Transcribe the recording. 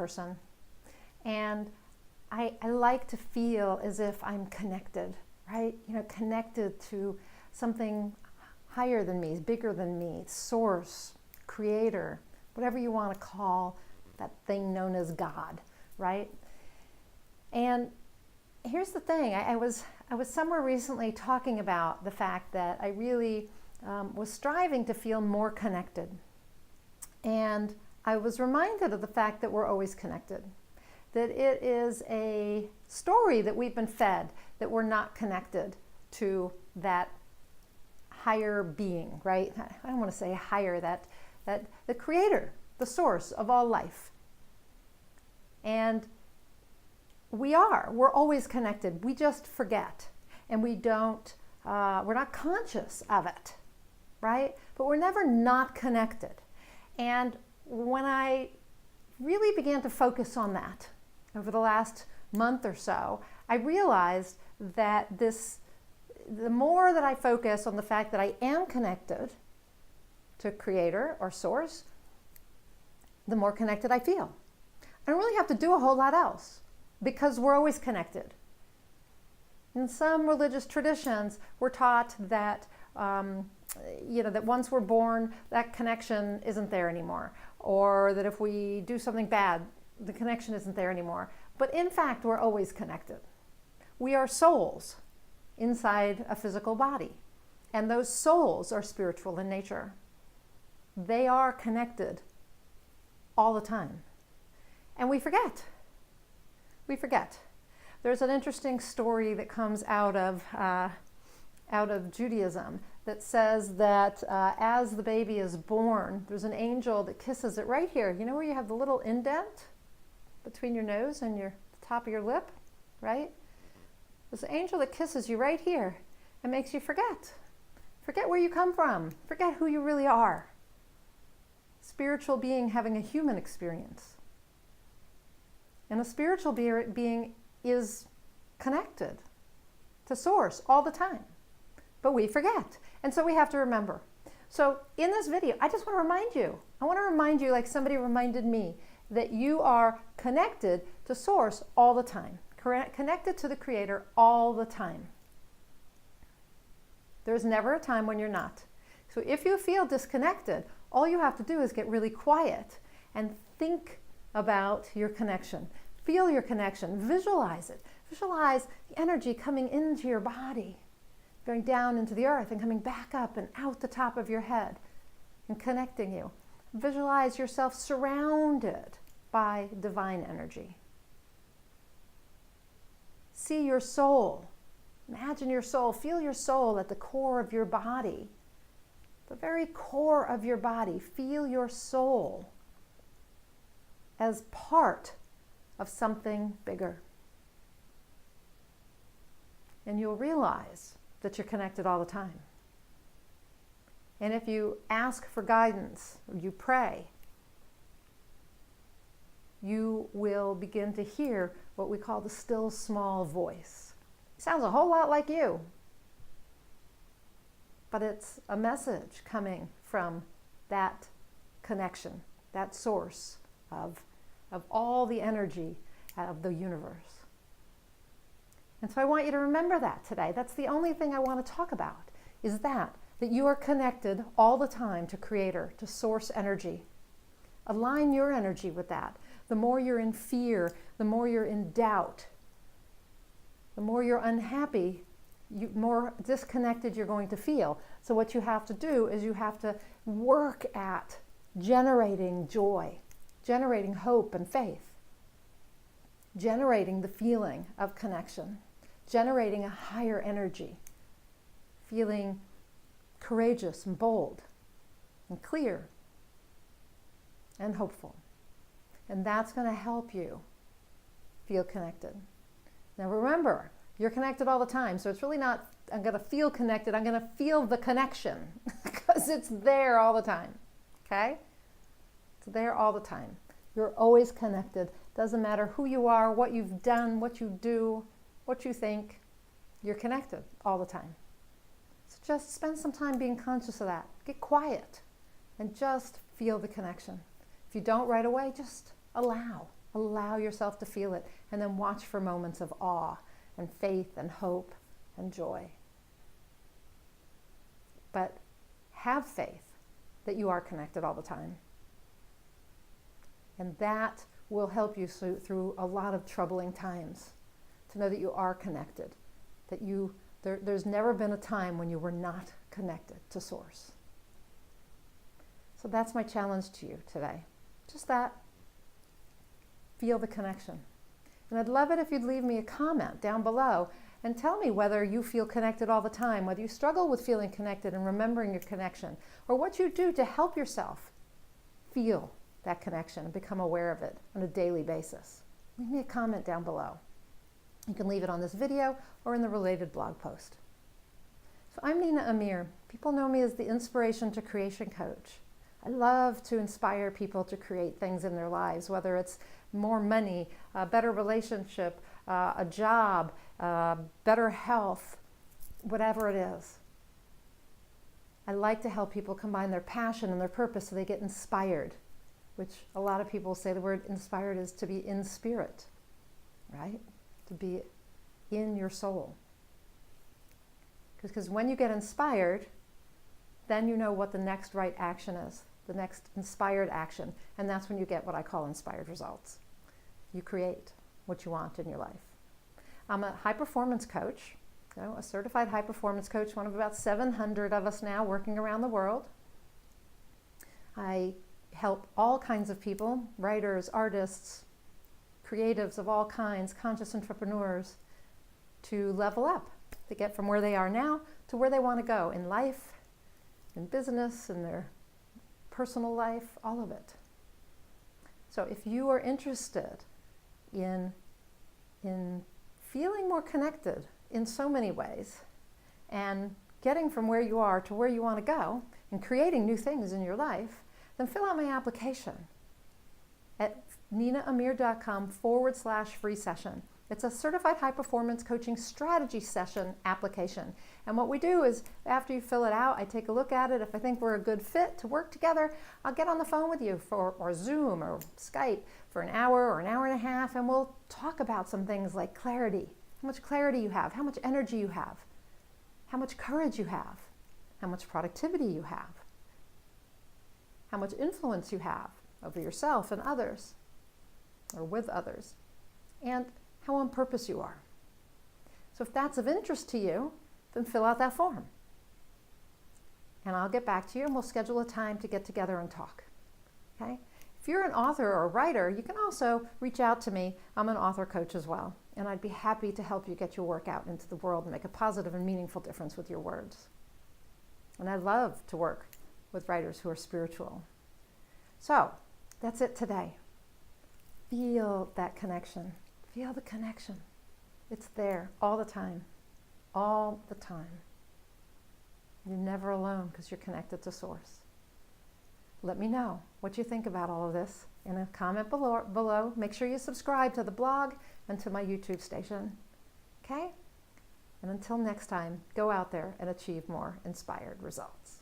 person, and I like to feel as if I'm connected, right? Connected to something higher than me, bigger than me, source, creator, whatever you want to call that thing known as God, right? And here's the thing, I was somewhere recently talking about the fact that I really was striving to feel more connected. And I was reminded of the fact that we're always connected, that it is a story that we've been fed, that we're not connected to that higher being, right? I don't want to say higher, that the creator, the source of all life. And we're always connected. We just forget, and we're not conscious of it, right? But we're never not connected. And when I really began to focus on that over the last month or so, I realized that the more that I focus on the fact that I am connected to creator or source, the more connected I feel. I don't really have to do a whole lot else, because we're always connected. In some religious traditions, we're taught that that once we're born, that connection isn't there anymore, or that if we do something bad, the connection isn't there anymore. But in fact, we're always connected. We are souls inside a physical body, and those souls are spiritual in nature. They are connected all the time, and we forget. We forget. There's an interesting story that comes out of Judaism that says that as the baby is born, there's an angel that kisses it right here. You know where you have the little indent between your nose and the top of your lip, right? There's an angel that kisses you right here and makes you forget. Forget where you come from. Forget who you really are. Spiritual being having a human experience. And a spiritual being is connected to source all the time. But we forget. And so we have to remember. So in this video, I just want to remind you. I want to remind you, like somebody reminded me, that you are connected to source all the time. Connected to the creator all the time. There's never a time when you're not. So if you feel disconnected, all you have to do is get really quiet and think about your connection. Feel your connection. Visualize it. Visualize the energy coming into your body, going down into the earth and coming back up and out the top of your head and connecting you. Visualize yourself surrounded by divine energy. See your soul. Imagine your soul. Feel your soul at the core of your body. The very core of your body. Feel your soul as part of something bigger. And you'll realize that you're connected all the time. And if you ask for guidance, or you pray, you will begin to hear what we call the still small voice. It sounds a whole lot like you, but it's a message coming from that connection, that source of all the energy of the universe. And so I want you to remember that today. That's the only thing I want to talk about, is that you are connected all the time to creator, to source energy. Align your energy with that. The more you're in fear, the more you're in doubt, the more you're unhappy, the more disconnected you're going to feel. So what you have to do is you have to work at generating joy, generating hope and faith, generating the feeling of connection, generating a higher energy, feeling courageous and bold and clear and hopeful. And that's going to help you feel connected. Now remember, you're connected all the time, so it's really not, I'm going to feel connected, I'm going to feel the connection, because it's there all the time, okay? It's there all the time. You're always connected. Doesn't matter who you are, what you've done, what you do, what you think, you're connected all the time. So just spend some time being conscious of that. Get quiet and just feel the connection. If you don't right away, just allow Allow yourself to feel it, and then watch for moments of awe and faith and hope and joy. But have faith that you are connected all the time. And that will help you through a lot of troubling times, to know that you are connected, that there's never been a time when you were not connected to Source. So that's my challenge to you today. Just that. Feel the connection. And I'd love it if you'd leave me a comment down below and tell me whether you feel connected all the time, whether you struggle with feeling connected and remembering your connection, or what you do to help yourself feel that connection and become aware of it on a daily basis. Leave me a comment down below. You can leave it on this video or in the related blog post. So I'm Nina Amir. People know me as the Inspiration to Creation Coach. I love to inspire people to create things in their lives, whether it's more money, a better relationship, a job, better health, whatever it is. I like to help people combine their passion and their purpose so they get inspired, which a lot of people say the word inspired is to be in spirit, right? To be in your soul. Because when you get inspired, then you know what the next right action is, the next inspired action, and that's when you get what I call inspired results. You create what you want in your life. I'm a high-performance coach, a certified high-performance coach, one of about 700 of us now working around the world. I help all kinds of people, writers, artists, creatives of all kinds, conscious entrepreneurs, to level up, to get from where they are now to where they want to go in life, in business, in their personal life, all of it. So if you are interested in feeling more connected in so many ways and getting from where you are to where you want to go and creating new things in your life, then fill out my application at ninaamir.com/free session. It's a certified high performance coaching strategy session application. And what we do is after you fill it out, I take a look at it. If I think we're a good fit to work together, I'll get on the phone with you or Zoom or Skype for an hour or an hour and a half, and we'll talk about some things like clarity, how much clarity you have, how much energy you have, how much courage you have, how much productivity you have, how much influence you have over yourself and others, or with others, and how on purpose you are. So if that's of interest to you, then fill out that form. And I'll get back to you and we'll schedule a time to get together and talk. Okay? If you're an author or a writer, you can also reach out to me. I'm an author coach as well. And I'd be happy to help you get your work out into the world and make a positive and meaningful difference with your words. And I love to work with writers who are spiritual. So that's it today. Feel that connection. Feel the connection. It's there all the time. All the time. You're never alone because you're connected to Source. Let me know what you think about all of this in a comment below. Make sure you subscribe to the blog and to my YouTube station. Okay? And until next time, go out there and achieve more inspired results.